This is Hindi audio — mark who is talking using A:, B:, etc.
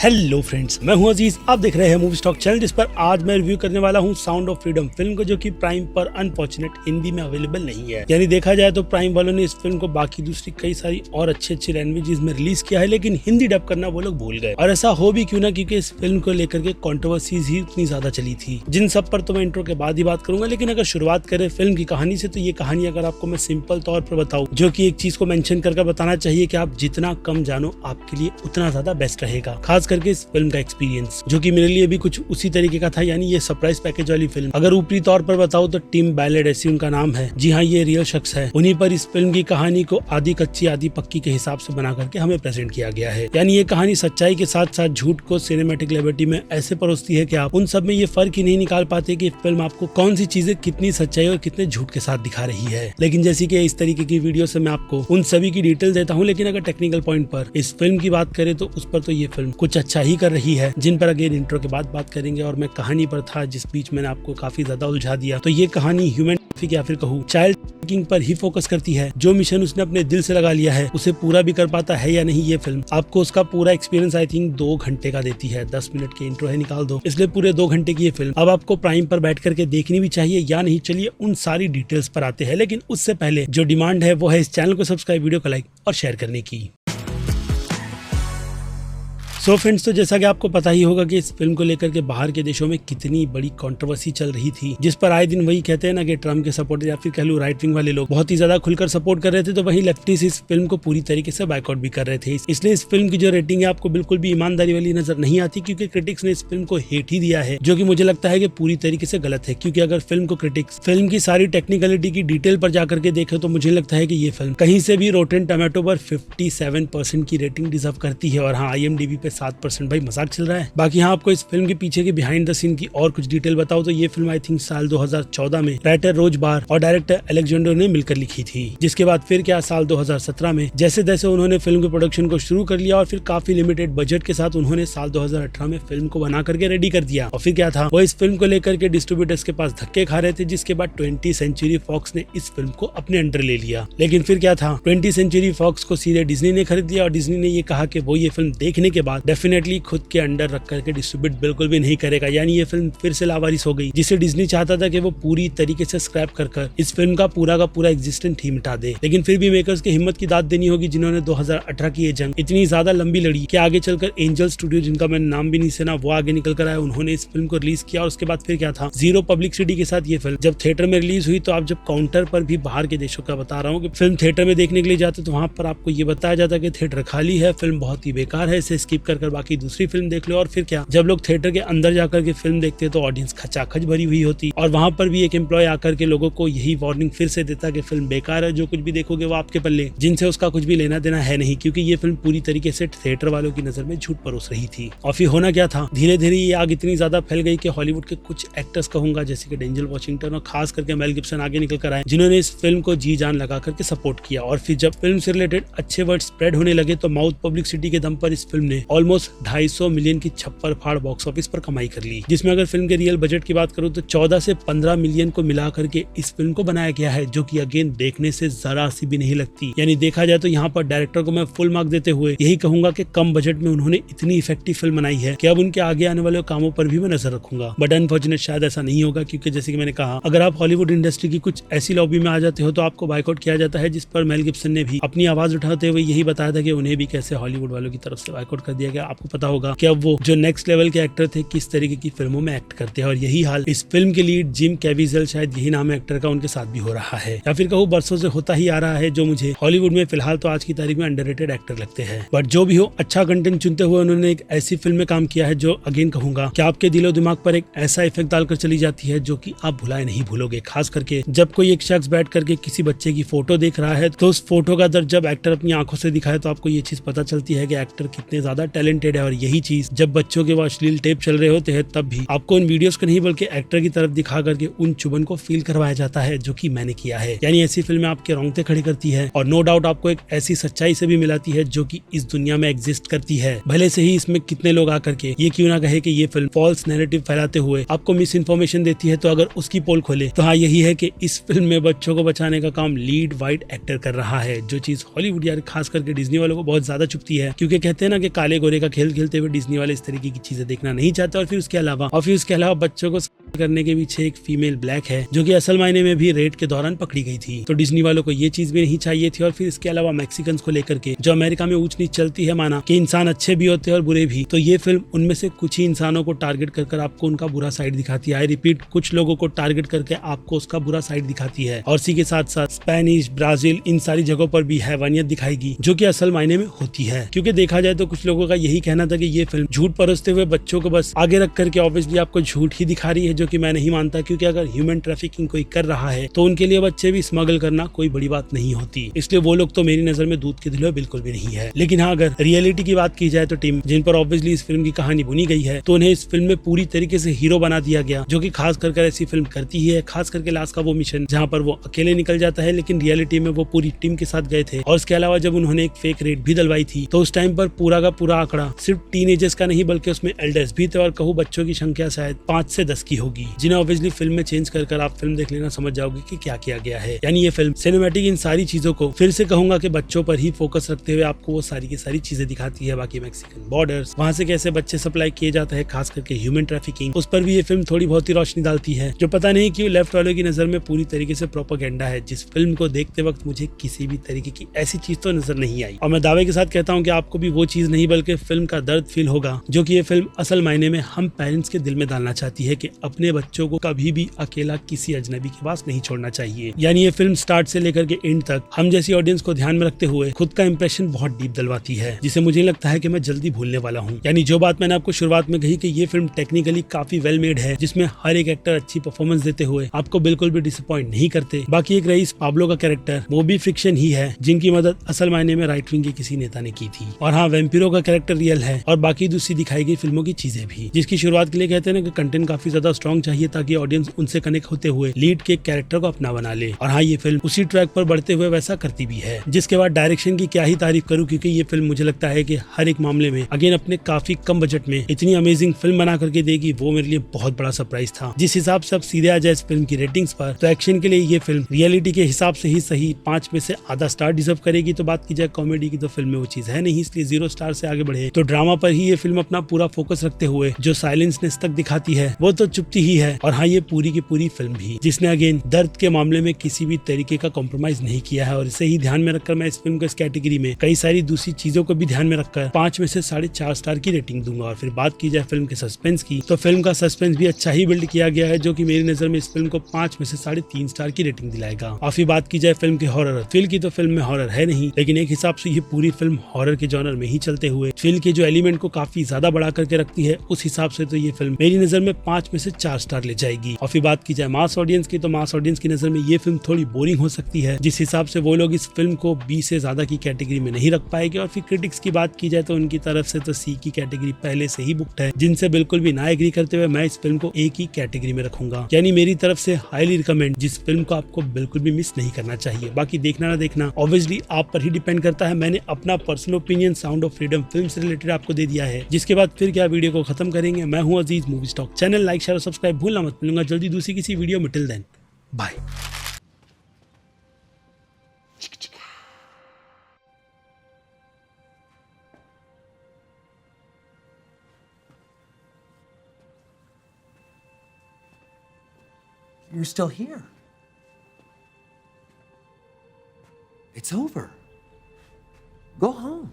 A: हेलो फ्रेंड्स, मैं हूं अजीज। आप देख रहे हैं मूवी स्टॉक चैनल, जिस पर आज मैं रिव्यू करने वाला हूं साउंड ऑफ फ्रीडम फिल्म को, जो कि प्राइम पर अनफॉर्चुनेट हिंदी में अवेलेबल नहीं है। यानी देखा जाए तो प्राइम वालों ने इस फिल्म को बाकी दूसरी कई सारी और अच्छे लैंग्वेजेस में रिलीज किया है, लेकिन हिंदी डब करना वो लोग भूल गए। और ऐसा हो भी क्यों ना, क्योंकि इस फिल्म को लेकर के कंट्रोवर्सीज ही उतनी ज्यादा चली थी, जिन सब पर तो मैं इंट्रो के बाद ही बात करूंगा। लेकिन अगर शुरुआत करें फिल्म की कहानी से, तो ये कहानी अगर आपको मैं सिंपल तौर पर बताऊं, जो कि एक चीज को मेंशन करके बताना चाहिए कि आप जितना कम जानो आपके लिए उतना ज्यादा बेस्ट रहेगा, खास करके इस फिल्म का एक्सपीरियंस, जो कि मेरे लिए भी कुछ उसी तरीके का था। यानी ये सरप्राइज पैकेज वाली फिल्म। अगर ऊपरी तौर पर बताऊं तो टिम बैलेड ऐसी उनका नाम है। जी हाँ, ये रियल शख्स है। उन्हीं पर इस फिल्म की कहानी को आधी कच्ची आधी पक्की के हिसाब से बना करके हमें प्रेजेंट किया गया है। यानी ये कहानी सच्चाई के साथ साथ झूठ को सिनेमैटिक लिबर्टी में ऐसे परोसती है कि आप उन सब में ये फर्क ही नहीं निकाल पाते कि फिल्म आपको कौन सी चीजें कितनी सच्चाई और कितने झूठ के साथ दिखा रही है। लेकिन जैसे कि इस तरीके की वीडियो से मैं आपको उन सभी की डिटेल देता हूँ, लेकिन अगर टेक्निकल पॉइंट पर इस फिल्म की बात करें तो उस पर तो ये फिल्म कुछ अच्छा ही कर रही है, जिन पर अगेन इंट्रो के बाद बात करेंगे। और मैं कहानी पर था जिस बीच मैंने आपको काफी ज्यादा उलझा दिया। तो ये कहानी ह्यूमन या फिर कहूँ चाइल्ड ट्रैफिकिंग पर ही फोकस करती है। जो मिशन उसने अपने दिल से लगा लिया है, उसे पूरा भी कर पाता है या नहीं, ये फिल्म आपको उसका पूरा एक्सपीरियंस आई थिंक 2 घंटे का देती है। 10 मिनट की इंट्रो है, निकाल दो, इसलिए पूरे 2 घंटे की ये फिल्म अब आपको प्राइम पर बैठ करके देखनी भी चाहिए या नहीं। चलिए उन सारी डिटेल्स पर आते हैं, लेकिन उससे पहले जो डिमांड है वो है इस चैनल को सब्सक्राइब, वीडियो को लाइक और शेयर करने की। सो फ्रेंड्स, तो जैसा कि आपको पता ही होगा कि इस फिल्म को लेकर के बाहर के देशों में कितनी बड़ी कंट्रोवर्सी चल रही थी, जिस पर आए दिन वही कहते हैं ना कि ट्रम्प के सपोर्टर या फिर कह लो राइट विंग वाले लोग बहुत ही ज्यादा खुलकर सपोर्ट कर रहे थे, तो वहीं लेफ्टिस्ट इस फिल्म को पूरी तरीके से बायकॉट भी कर रहे थे। इसलिए इस फिल्म की जो रेटिंग है आपको बिल्कुल भी ईमानदारी वाली नजर नहीं आती, क्योंकि क्रिटिक्स ने इस फिल्म को हेट ही दिया है, जो कि मुझे लगता है कि पूरी तरीके से गलत है। क्योंकि अगर फिल्म को क्रिटिक्स फिल्म की सारी टेक्निकलिटी की डिटेल पर जाकर के देखे, तो मुझे लगता है कि ये फिल्म कहीं से भी रोटेन टोमेटो पर 57% की रेटिंग डिजर्व करती है। और हाँ, IMDb पे 7%। भाई मजाक चल रहा है। बाकी हाँ, आपको इस फिल्म के पीछे के बिहाइंड द सीन की और कुछ डिटेल बताओ तो ये फिल्म आई थिंक साल 2014 में राइटर रोज बार और डायरेक्टर अलेक्जेंडर ने मिलकर लिखी थी। जिसके बाद फिर क्या, साल 2017 में जैसे तैसे उन्होंने फिल्म के प्रोडक्शन को शुरू कर लिया, और फिर काफी लिमिटेड बजट के साथ उन्होंने साल 2018 में फिल्म को बना करके रेडी कर दिया। और फिर क्या था, वो इस फिल्म को लेकर के डिस्ट्रीब्यूटर्स के पास धक्के खा रहे थे, जिसके बाद 20th सेंचुरी फॉक्स ने इस फिल्म को अपने अंडर ले लिया। लेकिन फिर क्या था, 20th सेंचुरी फॉक्स को सीधे डिज्नी ने खरीद लिया, और डिज्नी ने ये कहा कि वो ये फिल्म देखने के बाद डेफिनेटली खुद के अंडर रख करके डिस्ट्रीब्यूट बिल्कुल भी नहीं करेगा। यानी ये फिल्म फिर से लावारिस हो गई, जिसे डिज्नी चाहता था कि वो पूरी तरीके से स्क्रैप कर इस फिल्म का पूरा एग्जिस्टेंस ही मिटा दे। लेकिन फिर भी मेकर्स की हिम्मत की दाद देनी होगी, जिन्होंने 2018 की ये जंग इतनी ज्यादा लंबी लड़ी कि आगे चलकर एंजल स्टूडियो, जिनका मैंने नाम भी नहीं सुना, वो आगे निकल कर आया, उन्होंने इस फिल्म को रिलीज किया। और उसके बाद फिर क्या था, जीरो पब्लिसिटी के साथ ये फिल्म जब थिएटर में रिलीज हुई, तो आप जब काउंटर पर भी बाहर के देशों का बता रहा हूँ कि फिल्म थिएटर में देखने के लिए जाते, तो वहां पर आपको ये बताया जाता कि थिएटर खाली है, फिल्म बहुत ही बेकार है, इसे स्किप कर बाकी दूसरी फिल्म देख लो। और फिर क्या, जब लोग थिएटर के अंदर जाकर के फिल्म देखते तो ऑडियंस खचाखच भरी हुई होती, और वहां पर भी एक एम्प्लॉय आकर के लोगों को यही वार्निंग फिर से देता कि फिल्म बेकार है, जो कुछ भी देखोगे वो आपके पल्ले, जिनसे उसका कुछ भी लेना देना है नहीं। क्योंकि ये फिल्म पूरी तरीके से थिएटर वालों की नजर में झूठ परोस रही थी। और फिर होना क्या था, धीरे धीरे ये आग इतनी ज्यादा फैल गई कि हॉलीवुड के कुछ एक्टर्स कहूंगा, जैसे कि डेंजल वॉशिंगटन और खास करके मेल गिब्सन आगे निकल कर आए, जिन्होंने इस फिल्म को जी जान लगा करके सपोर्ट किया। और फिर जब फिल्म से रिलेटेड अच्छे वर्ड स्प्रेड होने लगे, तो माउथ पब्लिसिटी के दम पर इस फिल्म ने ऑलमोस्ट 250 मिलियन की छप्पर फाड़ बॉक्स ऑफिस पर कमाई कर ली। जिसमें अगर फिल्म के रियल बजट की बात करूं तो 14 से 15 मिलियन को मिला करके इस फिल्म को बनाया गया है, जो कि अगेन देखने से जरा सी भी नहीं लगती। यानी देखा जाए तो यहाँ पर डायरेक्टर को मैं फुल मार्क देते हुए यही कहूंगा कि कम बजट में उन्होंने इतनी इफेक्टिव फिल्म बनाई है कि अब उनके आगे आने वाले कामों पर भी मैं नजर रखूंगा। बट अनफॉर्चुनेट शायद ऐसा नहीं होगा, क्योंकि जैसे कि मैंने कहा, अगर आप हॉलीवुड इंडस्ट्री की कुछ ऐसी लॉबी में आ जाते हो तो आपको बायकॉट किया जाता है, जिस पर मेल गिब्सन ने भी अपनी आवाज उठाते हुए यही बताया था कि उन्हें भी कैसे हॉलीवुड वालों की तरफ से बायकॉट कर दिया गया। आपको पता होगा कि अब वो जो नेक्स्ट लेवल के एक्टर थे किस तरीके की फिल्मों में एक्ट करते हैं। और यही हाल इस फिल्म के लीड जिम कैविजल, शायद यही नाम है एक्टर का, उनके साथ भी हो रहा है, या फिर कहूँ बरसों से होता ही आ रहा है, जो मुझे हॉलीवुड में फिलहाल तो आज की तारीख में अंडररेटेड एक्टर लगते हैं। बट जो भी हो, अच्छा कंटेंट चुनते हुए उन्होंने एक ऐसी फिल्म में काम किया है जो अगेन कहूंगा कि आपके दिलो दिमाग पर एक ऐसा इफेक्ट डालकर चली जाती है, जो कि आप भुलाए नहीं भूलोगे। खास करके जब कोई एक शख्स बैठ करके किसी बच्चे की फोटो देख रहा है, तो उस फोटो का दर्द जब एक्टर अपनी आंखों से दिखाए, तो आपको ये चीज पता चलती है कि एक्टर कितने ज्यादा टैलेंटेड है। और यही चीज जब बच्चों के वो अश्लील टेप चल रहे होते हैं, तब भी आपको उन वीडियोस को नहीं बल्कि एक्टर की तरफ दिखा करके उन चुभन को फील करवाया जाता है, जो कि मैंने किया है। यानी ऐसी फिल्में आपके रोंगटे खड़े करती है, और नो डाउट आपको एक ऐसी सच्चाई से भी मिलाती है जो कि इस दुनिया में एग्जिस्ट करती है। भले से ही इसमें कितने लोग आकर के ये क्यों ना कहे कि ये फिल्म फॉल्स नैरेटिव फैलाते हुए आपको मिस इन्फॉर्मेशन देती है, तो अगर उसकी पोल खोले तो हाँ, यही है कि इस फिल्म में बच्चों को बचाने का काम लीड वाइट एक्टर कर रहा है, जो चीज हॉलीवुड यार खास करके डिज्नी वालों को बहुत ज्यादा चुभती है। क्योंकि कहते हैं ना कि काले गोरे का खेल खेलते हुए डिज्नी वाले इस तरीके की चीजें देखना नहीं चाहते। और फिर उसके अलावा बच्चों को करने के पीछे एक फीमेल ब्लैक है जो कि असल मायने में भी रेड के दौरान पकड़ी गई थी। तो डिज्नी वालों को ये चीज भी नहीं चाहिए थी। और फिर इसके अलावा मैक्सिकन को लेकर के जो अमेरिका में ऊंच नीच चलती है, माना कि इंसान अच्छे भी होते हैं और बुरे भी, तो ये फिल्म उनमें से कुछ ही इंसानों को टारगेट कर आपको उनका बुरा साइड दिखाती है। आई रिपीट, कुछ लोगों को टारगेट करके आपको उसका बुरा साइड दिखाती है। और इसी के साथ साथ स्पेनिश, ब्राजील, इन सारी जगहों पर भी हैवानियत दिखाएगी जो कि असल मायने में होती है। क्योंकि देखा जाए तो कुछ लोगों का यही कहना था कि ये फिल्म झूठ परसते हुए बच्चों को बस आगे रख करके ऑब्वियसली आपको झूठ ही दिखा रही है, जो कि मैं नहीं मानता। क्योंकि अगर ह्यूमन ट्रैफिकिंग कोई कर रहा है तो उनके लिए बच्चे भी स्मगल करना कोई बड़ी बात नहीं होती। इसलिए वो लोग तो मेरी नजर में दूध के धुले बिल्कुल भी नहीं है। लेकिन हाँ, अगर रियलिटी की बात की जाए तो टीम जिन पर ऑब्वियसली इस फिल्म की कहानी बुनी गई है, तो उन्हें इस फिल्म में पूरी तरीके से हीरो बना दिया गया, जो कि खास कर ऐसी फिल्म करती ही है। खास करके लास्ट का वो मिशन जहाँ पर वो अकेले निकल जाता है, लेकिन रियलिटी में वो पूरी टीम के साथ गए थे। और इसके अलावा जब उन्होंने एक फेक रेट भी डलवाई थी, तो उस टाइम पर पूरा का पूरा आंकड़ा सिर्फ टीनेजर्स का नहीं बल्कि उसमें एल्डर्स भी थे। और कहूँ बच्चों की संख्या शायद 5 से 10 की होगी, जिन्हें ऑब्वियसली फिल्म में चेंज कर आप फिल्म देख लेना समझ जाओगे कि क्या किया गया है। यानी ये फिल्म सिनेमैटिक इन सारी चीजों को फिर से कहूंगा कि बच्चों पर ही फोकस रखते हुए आपको वो सारी की सारी चीजें दिखाती है। बाकी मैक्सिकन बॉर्डर्स, वहाँ से कैसे बच्चे सप्लाई किए जाते हैं, खास करके ह्यूमन ट्रैफिकिंग, उस पर भी ये फिल्म थोड़ी बहुत ही रोशनी डालती है, जो पता नहीं क्यों लेफ्ट वालों की नजर में पूरी तरीके से प्रोपेगेंडा है। जिस फिल्म को देखते वक्त मुझे किसी भी तरीके की ऐसी चीज तो नजर नहीं आई। और मैं दावे के साथ कहता हूँ कि आपको भी वो चीज नहीं बल्कि फिल्म का दर्द फील होगा, जो कि ये फिल्म असल मायने में हम पेरेंट्स के दिल में डालना चाहती है कि अपने बच्चों को कभी भी अकेला किसी अजनबी के पास नहीं छोड़ना चाहिए। यानी ये फिल्म स्टार्ट से लेकर के एंड तक हम जैसी ऑडियंस को ध्यान में रखते हुए खुद का इंप्रेशन बहुत डीप डलवाती है, जिसे मुझे लगता है कि मैं जल्दी भूलने वाला हूँ। यानी जो बात मैंने आपको शुरुआत में कही कि ये फिल्म टेक्निकली काफी वेल मेड है, जिसमें हर एक एक्टर अच्छी परफॉर्मेंस देते हुए आपको बिल्कुल भी डिसअपॉइंट नहीं करते। बाकी एक रईस पाब्लो का कैरेक्टर, वो भी फिक्शन ही है, जिनकी मदद असल मायने में राइट विंग के किसी नेता ने की थी। और हाँ, वैम्पिरो का कैरेक्टर रियल है और बाकी दूसरी दिखाई गई फिल्मों की चीजें भी, जिसकी शुरुआत के लिए कहते हैं ना कि कंटेंट काफी ज्यादा स्ट्रॉन्ग चाहिए ताकि ऑडियंस उनसे कनेक्ट होते हुए लीड के कैरेक्टर को अपना बना ले। और हाँ, ये फिल्म उसी ट्रैक पर बढ़ते हुए वैसा करती भी है। जिसके बाद डायरेक्शन की क्या ही तारीफ करूं, क्योंकि ये फिल्म मुझे लगता है कि हर एक मामले में अगेन अपने काफी कम बजट में इतनी अमेजिंग फिल्म बना करके देगी, वो मेरे लिए बहुत बड़ा सरप्राइज था। जिस हिसाब से अब सीधे आ जाए इस फिल्म की रेटिंग्स पर, तो एक्शन के लिए ये फिल्म रियलिटी के हिसाब से ही सही 5 में से आधा स्टार डिजर्व करेगी। तो बात की जाए कॉमेडी की, तो फिल्म में वो चीज है नहीं, इसलिए 0 स्टार से आगे बढ़े तो ड्रामा पर ही ये फिल्म अपना पूरा फोकस रखते हुए जो साइलेंसनेस तक दिखाती है वो तो चुपती ही है। और हाँ, ये पूरी की पूरी फिल्म भी जिसने अगेन दर्द के मामले में किसी भी तरीके का कॉम्प्रोमाइज नहीं किया है। और इसे ही ध्यान में रखकर मैं इस फिल्म को इस कैटेगरी में कई सारी दूसरी चीजों को भी ध्यान में रखकर 5 में से 4.5 स्टार की रेटिंग दूंगा। और फिर बात की जाए फिल्म के सस्पेंस की, तो फिल्म का सस्पेंस भी अच्छा ही बिल्ड किया गया है, जो कि मेरी नजर में इस फिल्म को 5 में से 3.5 स्टार की रेटिंग दिलाएगा। और फिर बात की जाए फिल्म के हॉरर फील की, तो फिल्म में हॉरर है नहीं, लेकिन एक हिसाब से ये पूरी फिल्म हॉरर के जॉनर में ही चलते हुए फील के जो एलिमेंट को काफी ज्यादा बढ़ा करके रखती है, उस हिसाब से तो ये फिल्म मेरी नजर में 5 में से 4 स्टार ले जाएगी। और फिर बात की जाए मास ऑडियंस की, तो मास ऑडियंस की नजर में ये फिल्म थोड़ी बोरिंग हो सकती है, जिस हिसाब से वो लोग इस फिल्म को बी से ज्यादा की कैटेगरी में नहीं रख पाएंगे। और फिर क्रिटिक्स की बात की जाए तो उनकी तरफ से तो सी की कैटेगरी पहले से ही बुक्ड है, जिनसे बिल्कुल भी ना एग्री करते हुए मैं इस फिल्म को एक ही कैटेगरी में रखूंगा। यानी मेरी तरफ से हाईली रिकमेंड, जिस फिल्म को आपको बिल्कुल भी मिस नहीं करना चाहिए। बाकी देखना ना देखना ऑब्वियसली आप पर ही डिपेंड करता है। मैंने अपना personal opinion sound of freedom film से रिलेटेड आपको दे दिया है, जिसके बाद फिर क्या वीडियो को खत्म करेंगे। मैं हूं Aziz movie stock, channel like share और सब्सक्राइब भूलना मत। मिलूंगा जल्दी दूसरी किसी वीडियो में, till then bye.
B: You're still here. It's over. Go home.